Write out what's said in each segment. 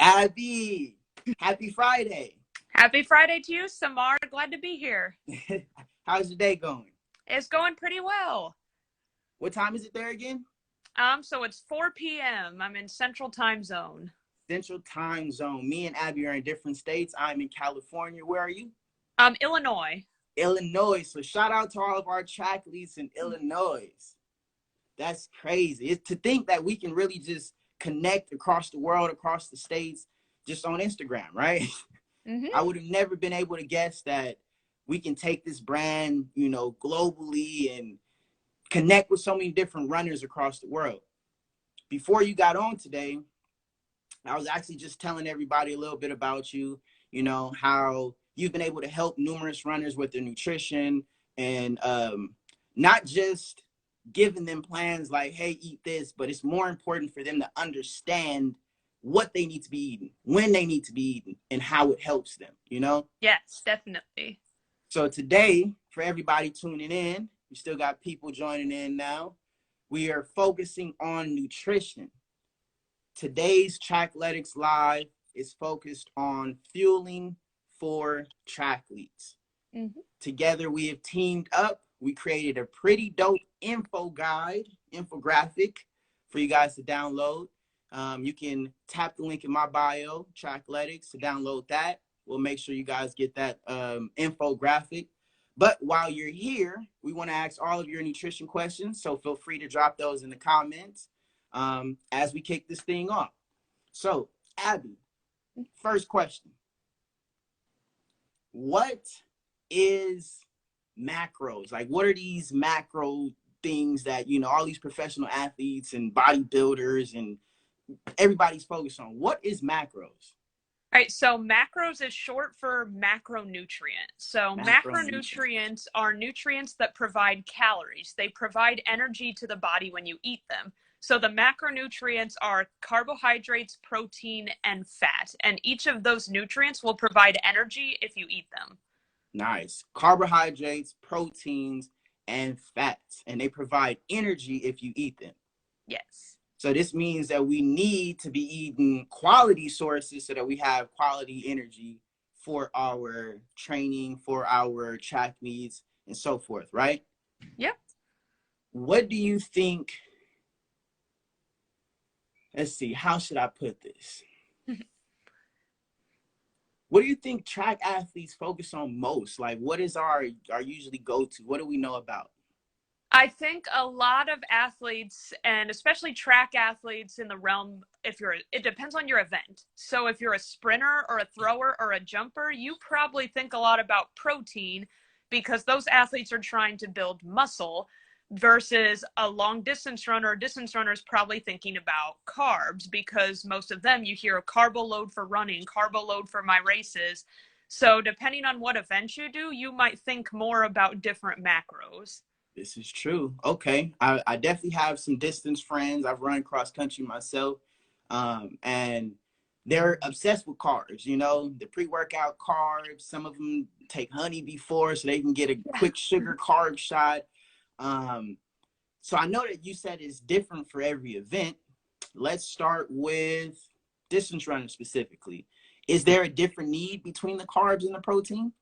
Abby, happy Friday. Happy Friday to you, Samar. Glad to be here. How's your day going? It's going pretty well. What time is it there again? So it's 4 p.m. I'm in Central Time Zone. Central Time Zone. Me and Abby are in different states. I'm in California. Where are you? Illinois. Illinois. So shout out to all of our Trackletes in Illinois. That's crazy. It's to think that we can really just connect across the world, across the states, just on Instagram, right? Mm-hmm. I would have never been able to guess that we can take this brand, globally and connect with so many different runners across the world. Before you got on today, I was actually just telling everybody a little bit about you, how you've been able to help numerous runners with their nutrition and not just giving them plans like, hey, eat this, but it's more important for them to understand what they need to be eating, when they need to be eating, and how it helps them, Yes, definitely. So today, for everybody tuning in, we still got people joining in now. We are focusing on nutrition. Today's Trackletics Live is focused on fueling for Trackletes. Mm-hmm. Together, we have teamed up. We created a pretty dope infographic for you guys to download. You can tap the link in my bio, Trackletics, to download that. We'll make sure you guys get that infographic. But while you're here, we want to ask all of your nutrition questions. So feel free to drop those in the comments as we kick this thing off. So, Abby, first question. What is macros? Like, what are these macro things that, all these professional athletes and bodybuilders and everybody's focused on? What is macros? All right, so macros is short for macronutrient. So macronutrients are nutrients that provide calories. They provide energy to the body when you eat them. So the macronutrients are carbohydrates, protein, and fat. And each of those nutrients will provide energy if you eat them. Nice. Carbohydrates, proteins, and fats. And they provide energy if you eat them. Yes. So this means that we need to be eating quality sources so that we have quality energy for our training, for our track needs, and so forth, right? Yep. What do you think? Let's see, how should I put this? What do you think track athletes focus on most? Like, what is our usually go-to? What do we know about? I think a lot of athletes, and especially track athletes in the realm, it depends on your event. So if you're a sprinter or a thrower or a jumper, you probably think a lot about protein because those athletes are trying to build muscle, versus a long distance runner. A distance runner is probably thinking about carbs because most of them, you hear a carbo load for running, carbo load for my races. So depending on what event you do, you might think more about different macros. This is true. Okay. I definitely have some distance friends. I've run cross country myself. And they're obsessed with carbs, the pre-workout carbs. Some of them take honey before so they can get a quick sugar carb shot. So I know that you said it's different for every event. Let's start with distance running specifically. Is there a different need between the carbs and the protein?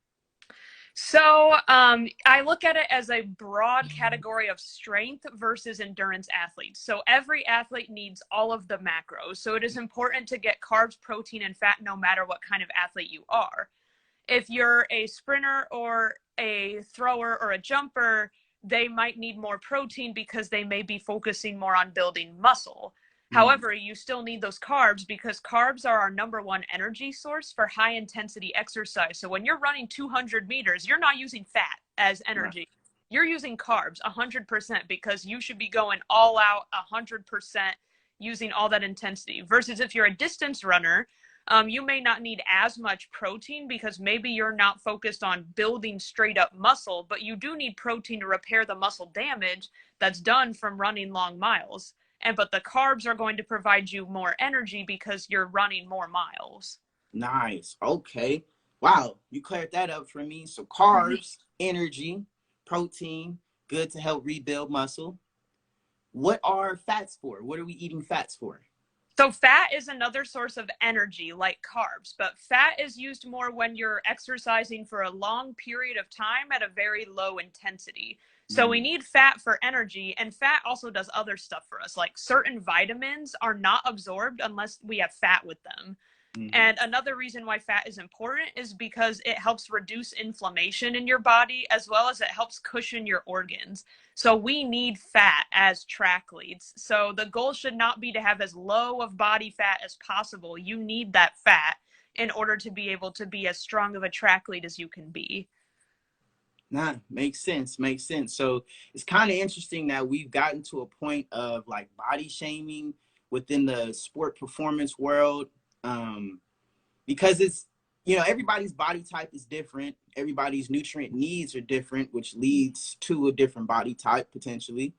So I look at it as a broad category of strength versus endurance athletes. So every athlete needs all of the macros. So it is important to get carbs, protein, and fat no matter what kind of athlete you are. If you're a sprinter or a thrower or a jumper, they might need more protein because they may be focusing more on building muscle. However, you still need those carbs because carbs are our number one energy source for high intensity exercise. So when you're running 200 meters, you're not using fat as energy. Right. You're using carbs 100% because you should be going all out 100% using all that intensity. Versus if you're a distance runner, you may not need as much protein because maybe you're not focused on building straight up muscle, but you do need protein to repair the muscle damage that's done from running long miles. But the carbs are going to provide you more energy because you're running more miles. Nice. Okay. Wow. You cleared that up for me. So carbs, energy, protein, good to help rebuild muscle. What are fats for? What are we eating fats for? So fat is another source of energy like carbs, but fat is used more when you're exercising for a long period of time at a very low intensity. So we Mm, need fat for energy, and fat also does other stuff for us. Like certain vitamins are not absorbed unless we have fat with them. mhm. And another reason why fat is important is because it helps reduce inflammation in your body as well as it helps cushion your organs. So we need fat as trackletes. So the goal should not be to have as low of body fat as possible. You need that fat in order to be able to be as strong of a tracklete as you can be. Nah, makes sense. Makes sense. So it's kind of interesting that we've gotten to a point of like body shaming within the sport performance world. Because it's, everybody's body type is different. Everybody's nutrient needs are different, which leads to a different body type potentially.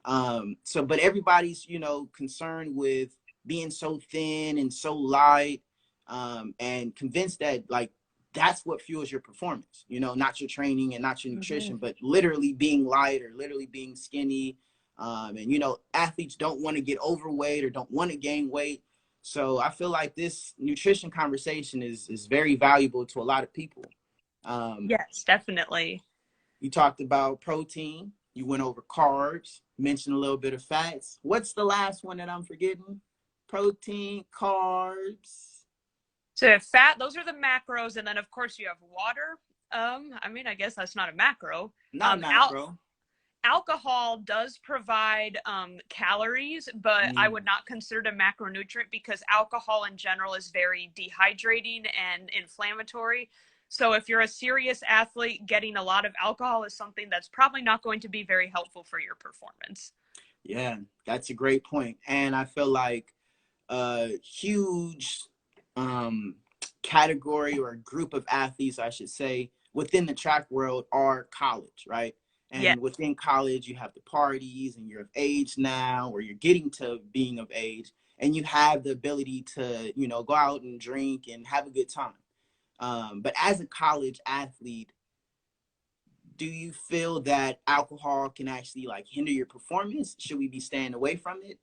But everybody's, concerned with being so thin and so light, and convinced that like that's what fuels your performance, not your training and not your Mm-hmm. nutrition, but literally being light or literally being skinny. And, athletes don't want to get overweight or don't want to gain weight. So I feel like this nutrition conversation is very valuable to a lot of people. Um, Yes, definitely. you talked about protein. You went over carbs, mentioned a little bit of fats. What's the last one that I'm forgetting? Protein, carbs. So fat, those are the macros, and then of course you have water. I guess that's not a macro. Not a Um, al- macro. Alcohol does provide calories, but I Mm, would not consider it a macronutrient because alcohol in general is very dehydrating and inflammatory. So if you're a serious athlete, getting a lot of alcohol is something that's probably not going to be very helpful for your performance. yeah, that's a great point. And I feel like a huge um, category or group of athletes, I should say, within the track world are college, right? Yeah. And within college, you have the parties and you're of age now, or you're getting to being of age, and you have the ability to, go out and drink and have a good time. But as a college athlete, do you feel that alcohol can actually like hinder your performance? Should we be staying away from it?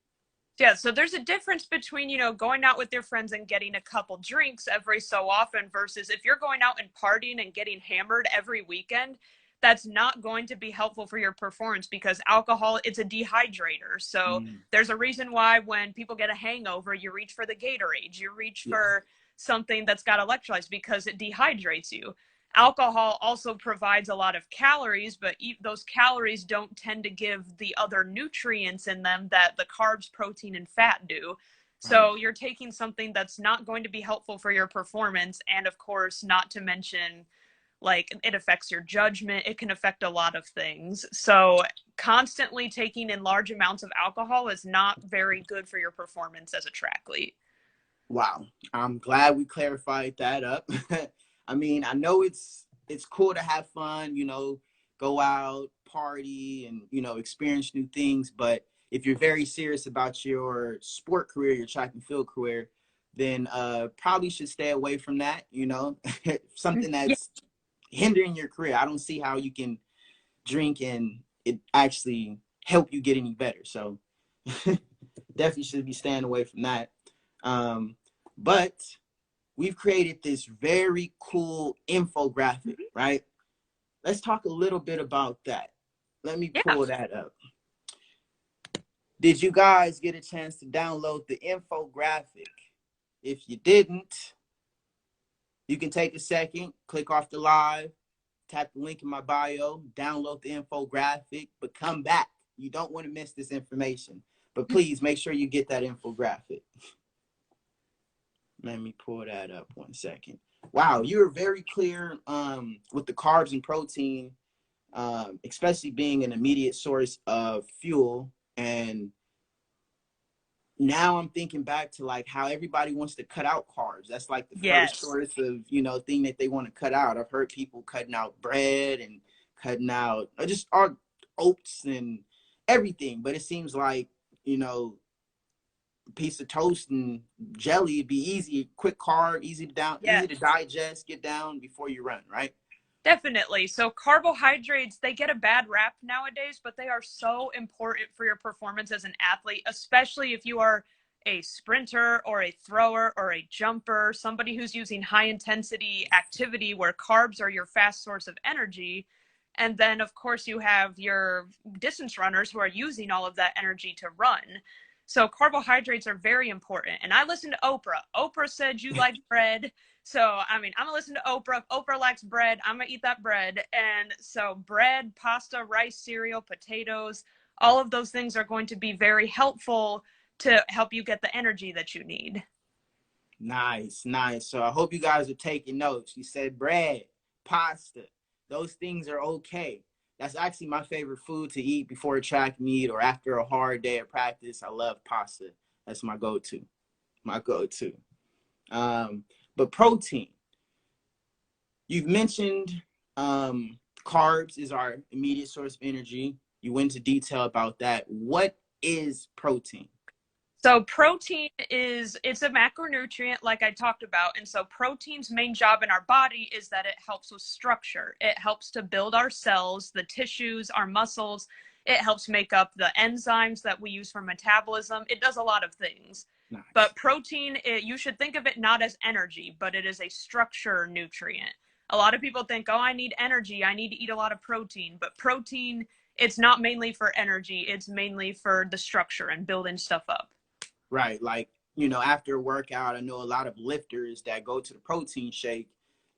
Yeah, so there's a difference between, going out with your friends and getting a couple drinks every so often versus if you're going out and partying and getting hammered every weekend, that's not going to be helpful for your performance because alcohol, it's a dehydrator. So Mm, there's a reason why when people get a hangover, you reach for the Gatorade, you reach yes. for something that's got electrolytes because it dehydrates you. Alcohol also provides a lot of calories, but those calories don't tend to give the other nutrients in them that the carbs, protein, and fat do. Right. So you're taking something that's not going to be helpful for your performance. And of course, not to mention, like, it affects your judgment. It can affect a lot of things. So constantly taking in large amounts of alcohol is not very good for your performance as a triathlete. Wow, I'm glad we clarified that up. I mean, I know it's cool to have fun, go out, party, and experience new things. But if you're very serious about your sport career, your track and field career, then probably should stay away from that. Something Yeah. that's hindering your career. I don't see how you can drink and it actually help you get any better. So definitely should be staying away from that. Um, but we've created this very cool infographic, right? Let's talk a little bit about that. Let me Yeah. pull that up. Did you guys get a chance to download the infographic? If you didn't, you can take a second, click off the live, tap the link in my bio, download the infographic, but come back. You don't want to miss this information. But please make sure you get that infographic. Let me pull that up 1 second. Wow, you're very clear with the carbs and protein, especially being an immediate source of fuel. And now I'm thinking back to like how everybody wants to cut out carbs. That's like the first Yes. source of, thing that they want to cut out. I've heard people cutting out bread and cutting out just all oats and everything. But it seems like, piece of toast and jelly, it'd be easy, quick carb, easy to Yes. digest, get down before you run, right? Definitely. So carbohydrates, they get a bad rap nowadays, but they are so important for your performance as an athlete, especially if you are a sprinter or a thrower or a jumper, somebody who's using high intensity activity where carbs are your fast source of energy. And then, of course, you have your distance runners who are using all of that energy to run. So carbohydrates are very important. And I listen to Oprah. Oprah said you like bread. So, I mean, I'm going to listen to Oprah. Oprah likes bread. I'm going to eat that bread. And so bread, pasta, rice, cereal, potatoes, all of those things are going to be very helpful to help you get the energy that you need. Nice, nice. So I hope you guys are taking notes. You said bread, pasta. Those things are okay. That's actually my favorite food to eat before a track meet or after a hard day of practice. I love pasta. That's my go-to. My go-to. But protein. You've mentioned carbs is our immediate source of energy. You went into detail about that. What is protein? So protein it's a macronutrient like I talked about. And so protein's main job in our body is that it helps with structure. It helps to build our cells, the tissues, our muscles. It helps make up the enzymes that we use for metabolism. It does a lot of things. Nice. But protein, you should think of it not as energy, but it is a structure nutrient. A lot of people think, oh, I need energy. I need to eat a lot of protein. But protein, it's not mainly for energy. It's mainly for the structure and building stuff up. Right. Like, you know, after a workout, I know a lot of lifters that go to the protein shake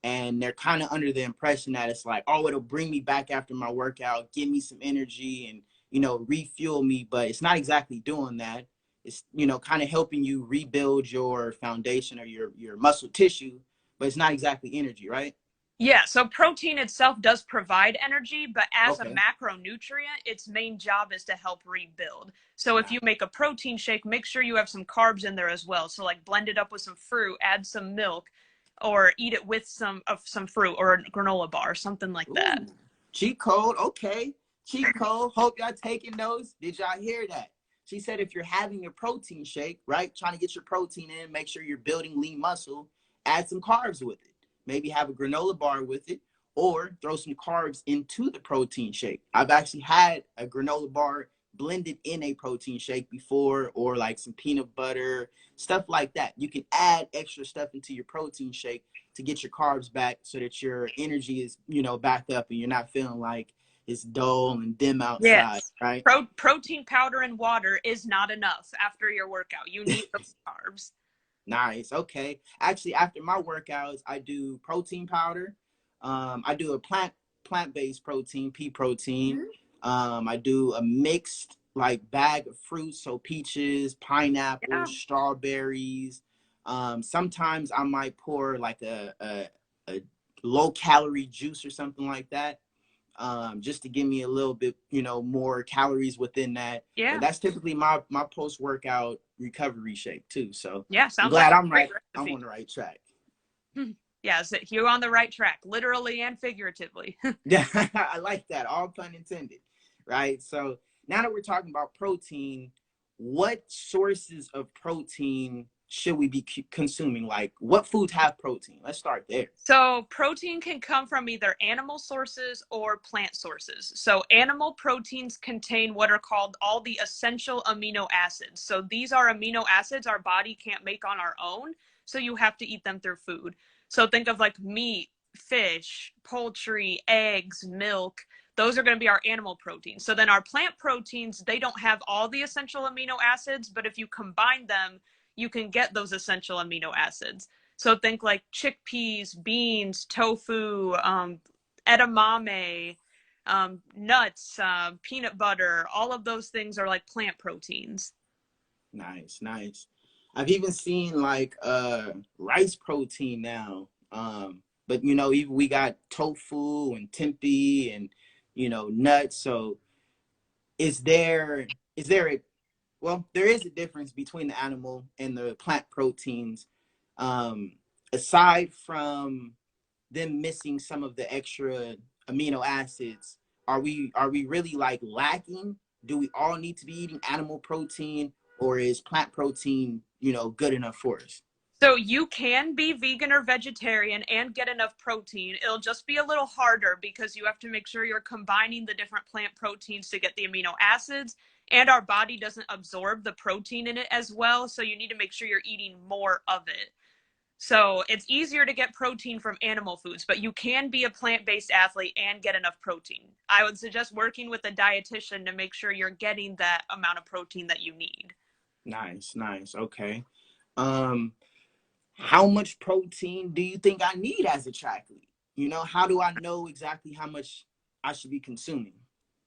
and they're kind of under the impression that it's like, oh, it'll bring me back after my workout, give me some energy and, you know, refuel me. But it's not exactly doing that. It's, you know, kind of helping you rebuild your foundation or your muscle tissue, but it's not exactly energy, right? Yeah, so protein itself does provide energy, but as a Okay. macronutrient, its main job is to help rebuild. So if Nice. you make a protein shake, make sure you have some carbs in there as well. So like blend it up with some fruit, add some milk, or eat it with some fruit or a granola bar, something like that. Ooh, cheat code. Okay. Cheat code. Hope y'all taking those. Did y'all hear that? She said if you're having a protein shake, right, trying to get your protein in, make sure you're building lean muscle, add some carbs with it. Maybe have a granola bar with it or throw some carbs into the protein shake. I've actually had a granola bar blended in a protein shake before, or like some peanut butter, stuff like that. You can add extra stuff into your protein shake to get your carbs back so that your energy is, you know, back up and you're not feeling like it's dull and dim outside, Yes. right? Protein powder and water is not enough after your workout. You need those carbs. Nice. Okay. Actually, after my workouts, I do protein powder. I do a plant-based protein, pea protein. I do a mixed like bag of fruits, so peaches, Yeah. pineapples, strawberries. Sometimes I might pour like a low calorie juice or something like that, just to give me a little bit, you know, more calories within that. But Yeah. that's typically my post workout recovery shake too. So Yeah. I'm Sounds like glad a I'm great right. I'm recipe. on the right track. Yeah, so you're on the right track, literally and figuratively. Yeah, I like that. All pun intended. Right. So now that we're talking about protein, what sources of protein should we be consuming? Like what foods have protein? Let's start there. So protein can come from either animal sources or plant sources. So animal proteins contain what are called all the essential amino acids. So these are amino acids our body can't make on our own. So you have to eat them through food. So think of like meat, fish, poultry, eggs, milk. Those are going to be our animal proteins. So then our plant proteins, they don't have all the essential amino acids, but if you combine them, you can get those essential amino acids. So think like chickpeas, beans, tofu, edamame, nuts, peanut butter. All of those things are like plant proteins. Nice, nice. I've even seen like rice protein now. But you know, even we got tofu and tempeh and you know nuts. So is there a well, there is a difference between the animal and the plant proteins. Um, Aside from them missing some of the extra amino acids, are we really like lacking? Do we all need to be eating animal protein, or is plant protein, you know, good enough for us? So you can be vegan or vegetarian and get enough protein. It'll just be a little harder because you have to make sure you're combining the different plant proteins to get the amino acids. and our body doesn't absorb the protein in it as well. So you need to make sure you're eating more of it. So it's easier to get protein from animal foods, but you can be a plant-based athlete and get enough protein. I would suggest working with a dietitian to make sure you're getting that amount of protein that you need. Nice, nice. Okay. How much protein do you think I need as a triathlete? You know, how do I know exactly how much I should be consuming?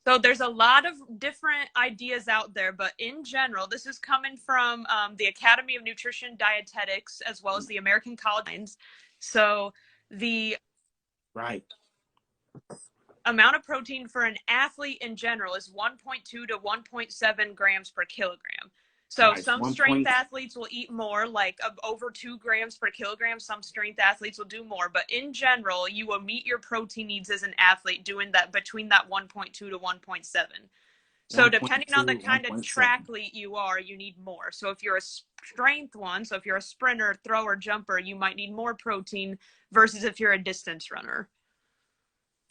So there's a lot of different ideas out there, but in general, this is coming from the Academy of Nutrition Dietetics as well as the American College of Nutrition. So the Right. amount of protein for an athlete in general is 1.2 to 1.7 grams per kilogram. So Nice. some strength athletes will eat more, like over 2 grams per kilogram. Some strength athletes will do more. But in general, you will meet your protein needs as an athlete doing that between that 1.2 to 1.7. So depending on the kind of tracklete you are, you need more. So if you're a strength one, so if you're a sprinter, thrower, jumper, you might need more protein versus if you're a distance runner.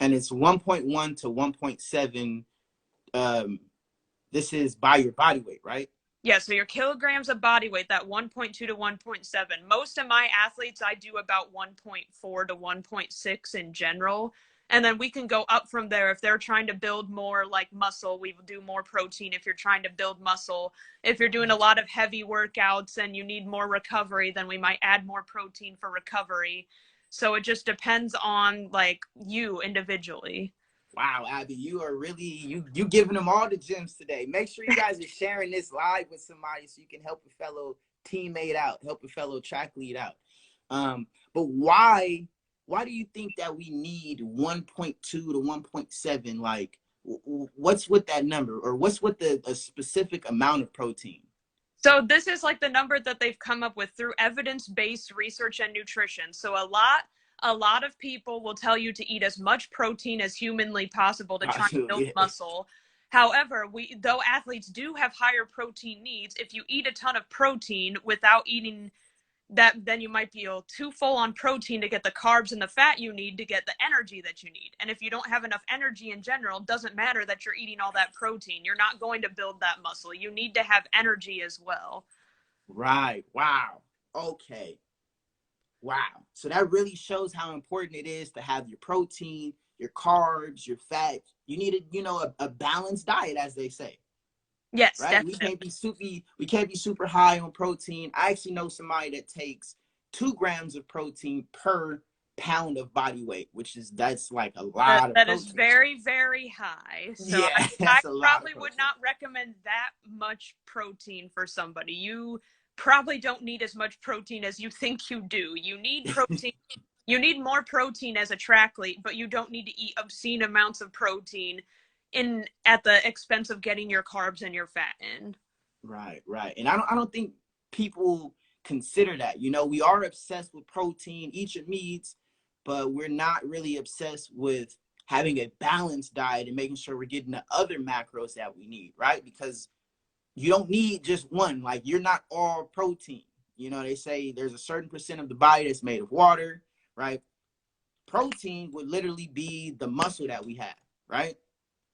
And it's 1.1 to 1.7. This is by your body weight, right? Yeah, so your kilograms of body weight, that 1.2 to 1.7. Most of my athletes, I do about 1.4 to 1.6 in general. And then we can go up from there. If they're trying to build more like muscle, we will do more protein. If you're trying to build muscle, if you're doing a lot of heavy workouts and you need more recovery, then we might add more protein for recovery. So it just depends on like you individually. Wow, Abby, you are really you giving them all the gems today. Make sure you guys are sharing this live with somebody so you can help a fellow teammate out, help a fellow track lead out. But why do you think that we need 1.2 to 1.7? Like, what's with that number, or what's with a specific amount of protein? So this is like the number that they've come up with through evidence-based research and nutrition. So a lot of people will tell you to eat as much protein as humanly possible to try and build muscle. However, though athletes do have higher protein needs, if you eat a ton of protein without eating that, then you might be too full on protein to get the carbs and the fat you need to get the energy that you need. And if you don't have enough energy in general, it doesn't matter that you're eating all that protein. You're not going to build that muscle. You need to have energy as well. Right. Wow. Okay. Wow. So that really shows how important it is to have your protein, your carbs, your fat. You need a balanced diet, as they say. Yes, right. Definitely. We can't be super high on protein. I actually know somebody that takes 2 grams of protein per pound of body weight, that's like a lot of that protein. Is very, very high. So yeah, I probably would not recommend that much protein for somebody. You probably don't need as much protein as you think you do. You need protein. You need more protein as a tracklete, but you don't need to eat obscene amounts of protein at the expense of getting your carbs and your fat in. Right. And I don't think people consider that. We are obsessed with protein, eat your meats, but we're not really obsessed with having a balanced diet and making sure we're getting the other macros that we need, right? Because you don't need just one. Like, you're not all protein. They say there's a certain percent of the body that's made of water, right? Protein would literally be the muscle that we have, right?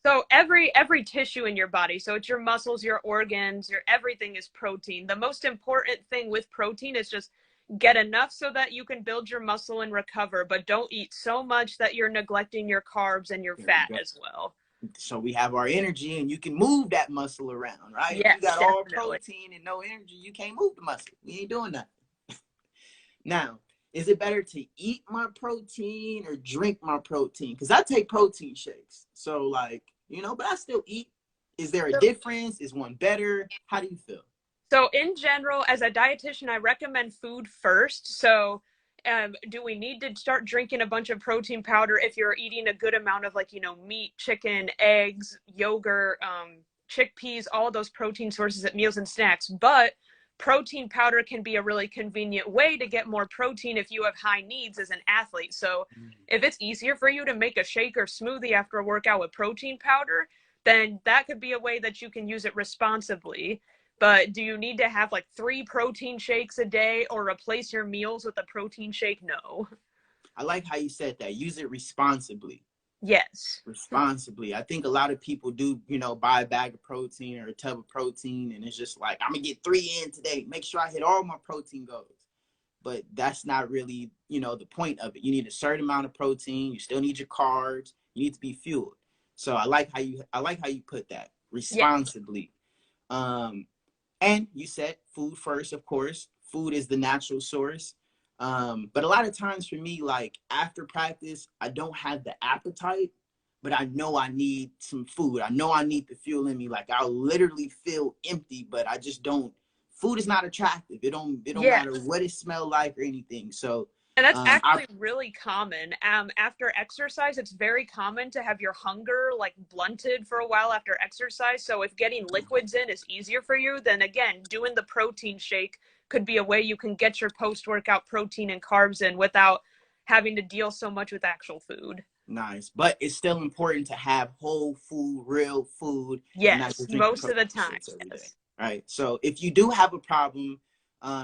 So every tissue in your body, so it's your muscles, your organs, your everything is protein. The most important thing with protein is just get enough so that you can build your muscle and recover, but don't eat so much that you're neglecting your carbs and your fat as well. So we have our energy and you can move that muscle around, right? Yes, if you got definitely. all protein and no energy, you can't move the muscle. We ain't doing that. Now, is it better to eat my protein or drink my protein? Because I take protein shakes. So but I still eat. Is there a difference? Is one better? How do you feel? So in general, as a dietitian, I recommend food first. So do we need to start drinking a bunch of protein powder if you're eating a good amount of meat, chicken, eggs, yogurt, chickpeas, all those protein sources at meals and snacks? But protein powder can be a really convenient way to get more protein if you have high needs as an athlete. So if it's easier for you to make a shake or smoothie after a workout with protein powder, then that could be a way that you can use it responsibly. But do you need to have 3 protein shakes a day or replace your meals with a protein shake? No. I like how you said that. Use it responsibly. Yes. responsibly. I think a lot of people do, you know, buy a bag of protein or a tub of protein, and it's just like, I'm gonna get 3 in today, make sure I hit all my protein goals. But that's not really, you know, the point of it. You need a certain amount of protein, you still need your carbs, you need to be fueled. So I like how you put that, Yeah. responsibly. um and you said food first, of course. Food is the natural source. But a lot of times for me, like after practice, I don't have the appetite, but I know I need some food. I know I need the fuel in me. Like I'll literally feel empty, but I just don't. Food is not attractive. It don't Yeah. matter what it smell like or anything. So And that's I actually really common. After exercise, it's very common to have your hunger like blunted for a while after exercise. So if getting liquids in is easier for you, then again, doing the protein shake could be a way you can get your post-workout protein and carbs in without having to deal so much with actual food. nice, but it's still important to have whole food, real food, and not Yes, just drinking most of protein the time. shakes every day. Yes. Right. So if you do have a problem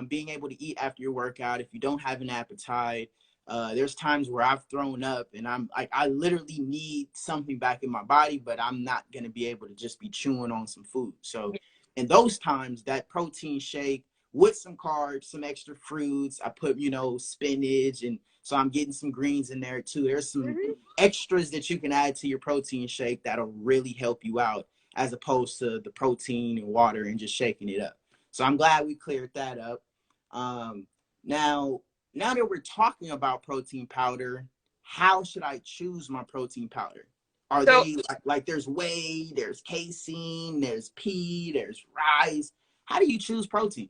being able to eat after your workout, if you don't have an appetite, there's times where I've thrown up and I'm like, I literally need something back in my body, but I'm not going to be able to just be chewing on some food. So in those times, that protein shake with some carbs, some extra fruits, I put, you know, spinach, and so I'm getting some greens in there too. There's some Mhm. extras that you can add to your protein shake that'll really help you out, as opposed to the protein and water and just shaking it up. So I'm glad we cleared that up. Um, now, now that we're talking about protein powder, how should I choose my protein powder? Are So they like there's whey, there's casein, there's pea, there's rice? How do you choose protein?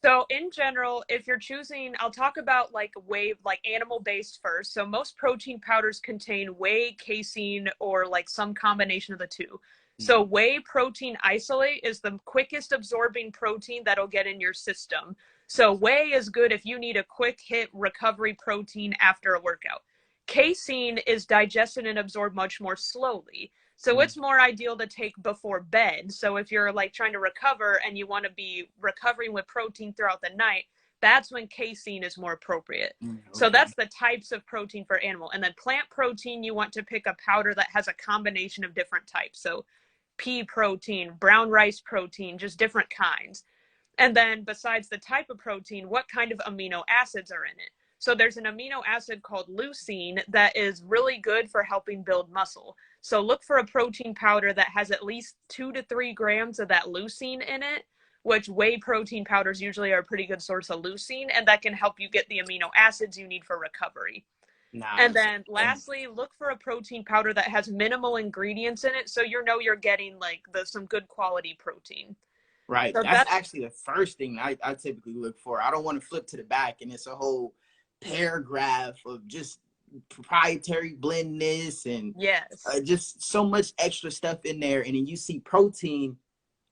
So in general, if you're choosing, I'll talk about like whey, like animal based first. So most protein powders contain whey, casein, or like some combination of the two. So Mhm. whey protein isolate is the quickest absorbing protein that'll get in your system. So whey is good if you need a quick hit recovery protein after a workout. Casein is digested and absorbed much more slowly. So Mm, it's more ideal to take before bed. So if you're like trying to recover and you want to be recovering with protein throughout the night, that's when casein is more appropriate. So okay. that's the types of protein for animal. And then plant protein, you want to pick a powder that has a combination of different types. So pea protein, brown rice protein, just different kinds. And then besides the type of protein, what kind of amino acids are in it? So there's an amino acid called leucine that is really good for helping build muscle. So look for a protein powder that has at least 2 to 3 grams of that leucine in it, which whey protein powders usually are a pretty good source of leucine, and that can help you get the amino acids you need for recovery. And Nice. then lastly, look for a protein powder that has minimal ingredients in it so you know you're getting like some good quality protein. Right. So That's that's actually the first thing I typically look for. I don't want to flip to the back and it's a whole paragraph of just proprietary blend this and yes. just so much extra stuff in there. And then you see protein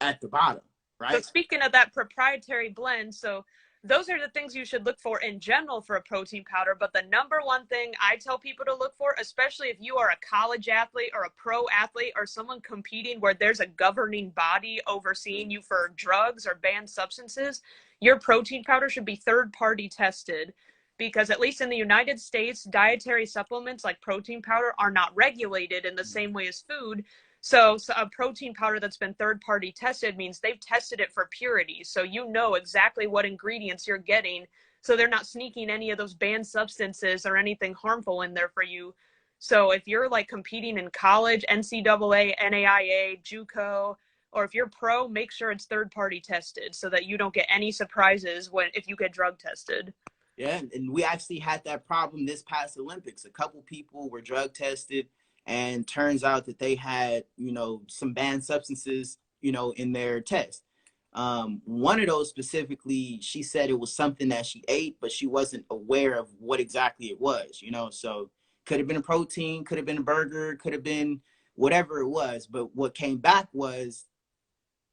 at the bottom, So right? speaking of that proprietary blend, so those are the things you should look for in general for a protein powder. But the number one thing I tell people to look for, especially if you are a college athlete or a pro athlete or someone competing where there's a governing body overseeing you for drugs or banned substances, your protein powder should be third party tested. Because at least in the United States, dietary supplements like protein powder are not regulated in the same way as food. So a protein powder that's been third party tested means they've tested it for purity. So you know exactly what ingredients you're getting. So they're not sneaking any of those banned substances or anything harmful in there for you. So if you're like competing in college, NCAA, NAIA, JUCO, or if you're pro, make sure it's third party tested so that you don't get any surprises when if you get drug tested. Yeah, and we actually had that problem this past Olympics. A couple people were drug tested, and turns out that they had, you know, some banned substances, you know, in their test. One of those specifically, she said it was something that she ate, but she wasn't aware of what exactly it was, you know. So could have been a protein, could have been a burger, could have been whatever it was. But what came back was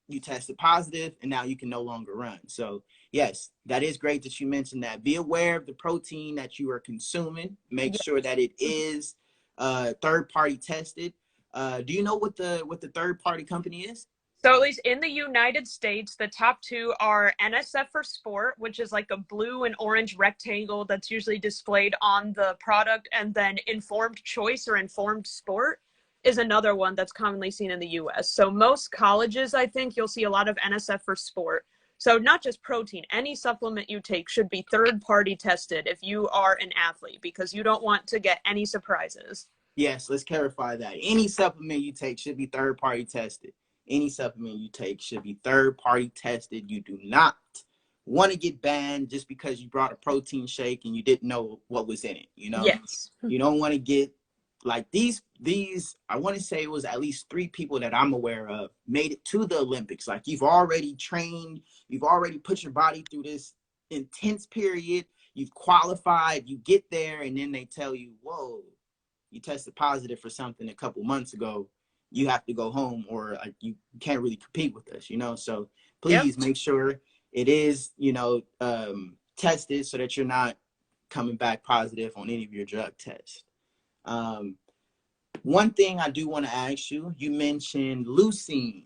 you tested positive and now you can no longer run. So yes, that is great that you mentioned that. Be aware of the protein that you are consuming. Make Yeah. sure that it is third party tested. Do you know what the third party company is? So at least in the United States, the top two are NSF for sport, which is like a blue and orange rectangle that's usually displayed on the product. And then informed choice or informed sport is another one that's commonly seen in the US. So most colleges, I think you'll see a lot of NSF for sport. So not just protein, any supplement you take should be third-party tested if you are an athlete, because you don't want to get any surprises. Yes, let's clarify that. Any supplement you take should be third-party tested. Any supplement you take should be third-party tested. You do not want to get banned just because you brought a protein shake and you didn't know what was in it. Yes. You don't want to get like these. I want to say it was at least 3 people that I'm aware of made it to the Olympics. Like, you've already trained, you've already put your body through this intense period, you've qualified, you get there, and then they tell you, whoa, you tested positive for something a couple months ago, you have to go home, or you can't really compete with us, So please make sure it is, tested, so that you're not coming back positive on any of your drug tests. One thing I do want to ask you, you mentioned leucine.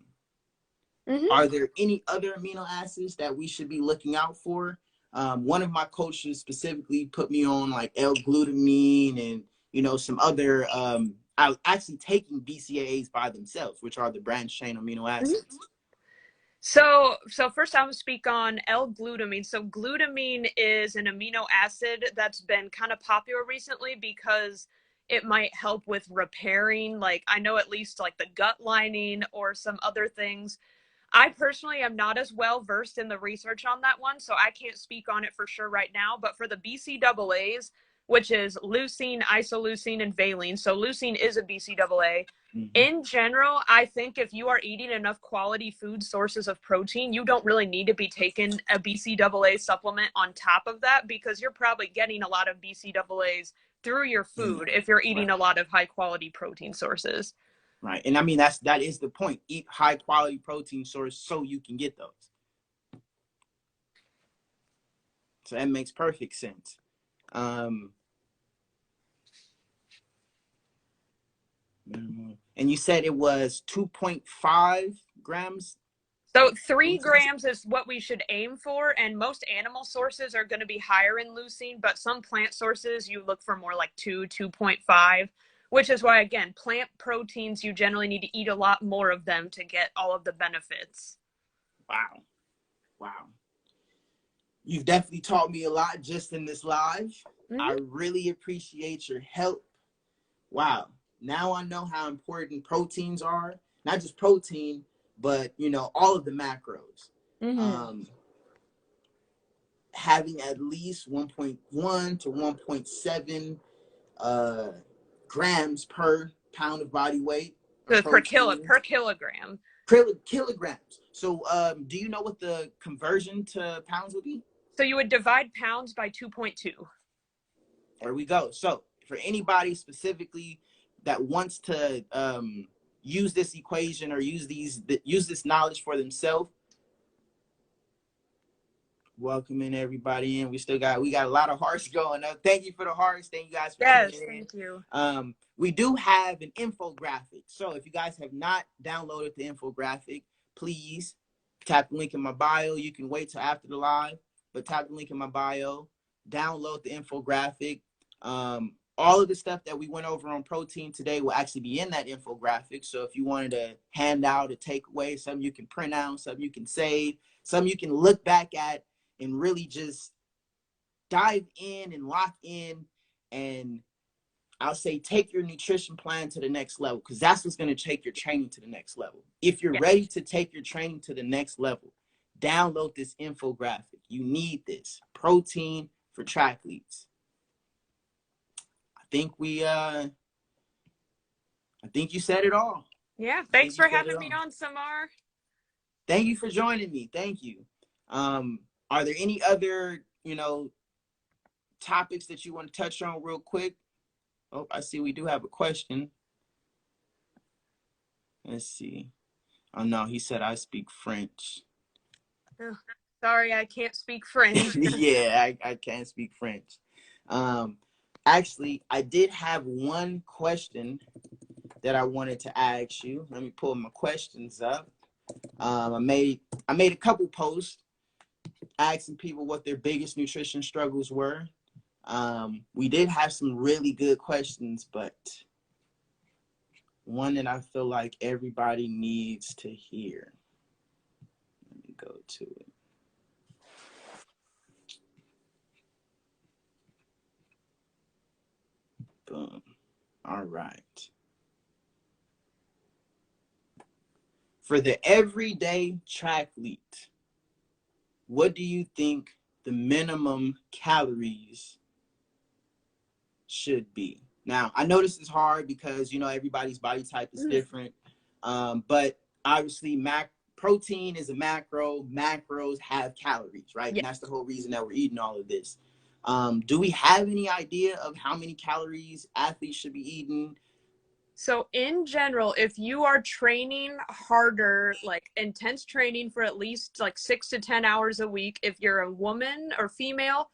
Mm-hmm. Are there any other amino acids that we should be looking out for? One of my coaches specifically put me on like L-glutamine and, some other, I was actually taking BCAAs by themselves, which are the branched chain amino acids. Mm-hmm. So first I will speak on L-glutamine. So glutamine is an amino acid that's been kind of popular recently because it might help with repairing, like, I know at least like the gut lining or some other things. I personally am not as well versed in the research on that one, so I can't speak on it for sure right now. But for the BCAAs, which is leucine, isoleucine, and valine, so leucine is a BCAA. Mm-hmm. In general, I think if you are eating enough quality food sources of protein, you don't really need to be taking a BCAA supplement on top of that, because you're probably getting a lot of BCAAs through your food if you're eating a lot of high quality protein sources. Right. And I mean, that is the point. Eat high quality protein source so you can get those. So that makes perfect sense. And you said it was 2.5 grams? So 3 grams is what we should aim for, and most animal sources are going to be higher in leucine, but some plant sources you look for more like 2.5, which is why, again, plant proteins, you generally need to eat a lot more of them to get all of the benefits. Wow. You've definitely taught me a lot just in this live. Mm-hmm. I really appreciate your help. Wow. Now I know how important proteins are. Not just protein, but, all of the macros. Mm-hmm. Having at least 1.1 to 1.7 grams per pound of body weight. Per kilogram. Kilograms. So do you know what the conversion to pounds would be? So you would divide pounds by 2.2. There we go. So for anybody specifically that wants to use this equation or use this knowledge for themselves, welcoming everybody in. We got a lot of hearts going up. Thank you for the hearts. Thank you guys for tuning in. Thank you. We do have an infographic. So if you guys have not downloaded the infographic, please tap the link in my bio. You can wait till after the live, but tap the link in my bio, download the infographic. All of the stuff that we went over on protein today will actually be in that infographic. So if you wanted to hand out a takeaway, something you can print out, something you can save, something you can look back at and really just dive in and lock in, and I'll say take your nutrition plan to the next level, because that's what's going to take your training to the next level. If you're ready to take your training to the next level, download this infographic. You need this. Protein for Trackletes. I think you said it all. Yeah. Thanks for having me on, Samar. Thank you for joining me. Thank you. Are there any other, topics that you want to touch on real quick? Oh, I see we do have a question. Let's see. Oh, no, he said I speak French. Oh, sorry, I can't speak French. Yeah, I can't speak French. Actually, I did have one question that I wanted to ask you. Let me pull my questions up. I made a couple posts asking people what their biggest nutrition struggles were. We did have some really good questions, but one that I feel like everybody needs to hear. Let me go to it. Boom. All right. For the everyday tracklete, what do you think the minimum calories should be? Now, I know this is hard because, you know, everybody's body type is different. But obviously, protein is a macro. Macros have calories, right? Yeah. And that's the whole reason that we're eating all of this. Do we have any idea of how many calories athletes should be eating? So in general, if you are training harder, like intense training for at least like 6 to 10 hours a week, if you're a woman or female,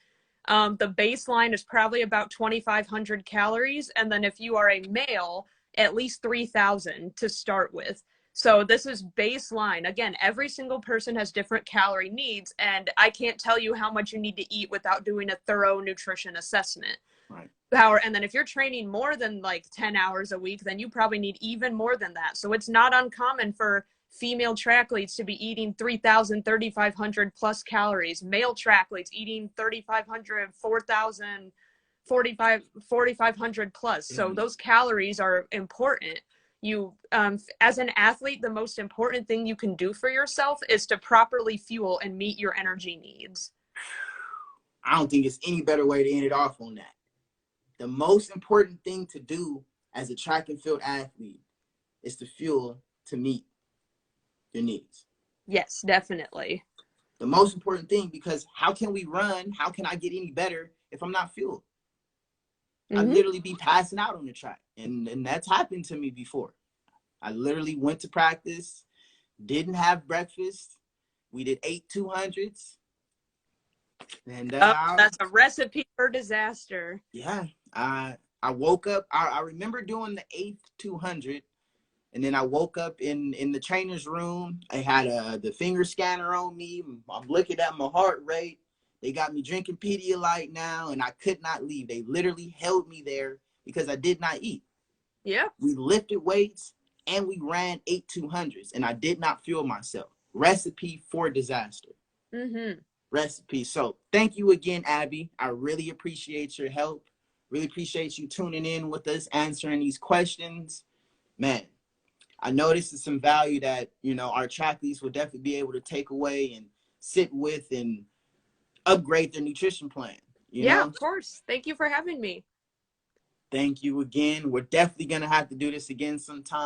the baseline is probably about 2,500 calories. And then if you are a male, at least 3,000 to start with. So this is baseline. Again, every single person has different calorie needs, and I can't tell you how much you need to eat without doing a thorough nutrition assessment. Right. And then if you're training more than like 10 hours a week, then you probably need even more than that. So it's not uncommon for female triathletes to be eating 3,000, 3,500 plus calories. Male triathletes eating 3,500, 4,000, 4,500 plus. So those calories are important. You, as an athlete, the most important thing you can do for yourself is to properly fuel and meet your energy needs. I don't think it's any better way to end it off on that. The most important thing to do as a track and field athlete is to fuel to meet your needs. Yes, definitely. The most important thing, because how can we run? How can I get any better if I'm not fueled? I'd literally be passing out on the track. And that's happened to me before. I literally went to practice, didn't have breakfast. We did 8 200s. And that's a recipe for disaster. Yeah. I woke up. I remember doing the 8th 200. And then I woke up in the trainer's room. I had the finger scanner on me. I'm looking at my heart rate. They got me drinking Pedialyte now, and I could not leave. They literally held me there because I did not eat. Yeah. We lifted weights, and we ran 8 200s, and I did not fuel myself. Recipe for disaster. Recipe. So thank you again, Abby. I really appreciate your help. Really appreciate you tuning in with us, answering these questions. Man, I know this is some value that, you know, our trackletes will definitely be able to take away and sit with and upgrade their nutrition plan. You know? Of course. Thank you for having me. Thank you again. We're definitely going to have to do this again sometime.